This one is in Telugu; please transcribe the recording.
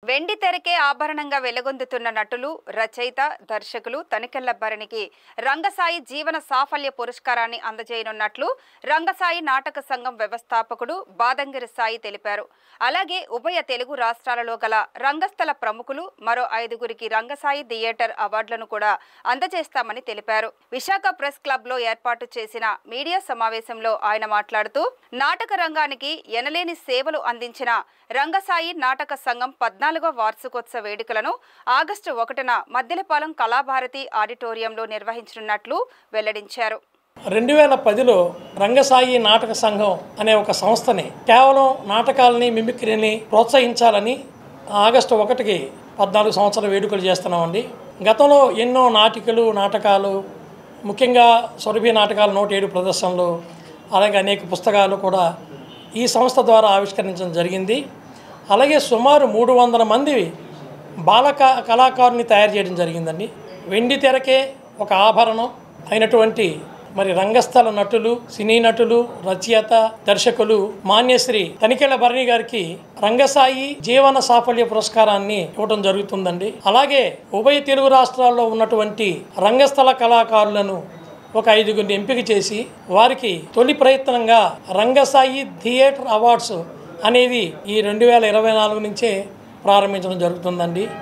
వెండి తెరకే ఆభరణంగా వెలుగొందుతున్న నటులు, రచయిత, దర్శకులు తనికెళ్ల భరణికి రంగసాయి జీవన సాఫల్య పురస్కారాన్ని అందజేయనున్నట్లు రంగసాయి నాటక సంఘం వ్యవస్థాపకుడు బాదంగిరి సాయి తెలిపారు. అలాగే ఉభయ తెలుగు రాష్ట్రాలలో గల రంగస్థల ప్రముఖులు మరో 5గురికి రంగసాయి థియేటర్ అవార్డులను కూడా అందజేస్తామని తెలిపారు. విశాఖ ప్రెస్ క్లబ్ లో ఏర్పాటు చేసిన మీడియా సమావేశంలో ఆయన మాట్లాడుతూ, నాటక రంగానికి ఎనలేని సేవలు అందించిన రంగసాయి నాటక సంఘం 14వ వార్షికోత్సవ వేడుకలను ఆగస్టు 1న మద్దెలపాలెం కళాభారతి ఆడిటోరియంలో నిర్వహించనున్నట్లు వెల్లడించారు. 2010లో రంగసాయి నాటక సంఘం అనే ఒక సంస్థని కేవలం నాటకాలని, మిమిక్రీని ప్రోత్సహించాలని ఆగస్టు 1కి 14 సంవత్సరాల వేడుకలు చేస్తున్నామండి. గతంలో ఎన్నో నాటకాలు, ముఖ్యంగా సురభి నాటకాలు 107 ప్రదర్శనలు, అలాగే అనేక పుస్తకాలు కూడా ఈ సంస్థ ద్వారా ఆవిష్కరించడం జరిగింది. అలాగే సుమారు 300 మంది కళాకారుని తయారు చేయడం జరిగిందండి. వెండి తెరకే ఒక ఆభరణం అయినటువంటి రంగస్థల నటులు, సినీ నటులు, రచయిత, దర్శకులు మాన్యశ్రీ తనికెళ్ల భరణి గారికి రంగసాయి జీవన సాఫల్య పురస్కారాన్ని ఇవ్వడం జరుగుతుందండి. అలాగే ఉభయ తెలుగు రాష్ట్రాల్లో ఉన్నటువంటి రంగస్థల కళాకారులను ఒక 5గురిని ఎంపిక చేసి వారికి తొలి ప్రయత్నంగా రంగసాయి థియేటర్ అవార్డ్స్ అనేది ఈ 2024 నుంచే ప్రారంభించడం జరుగుతుందండి.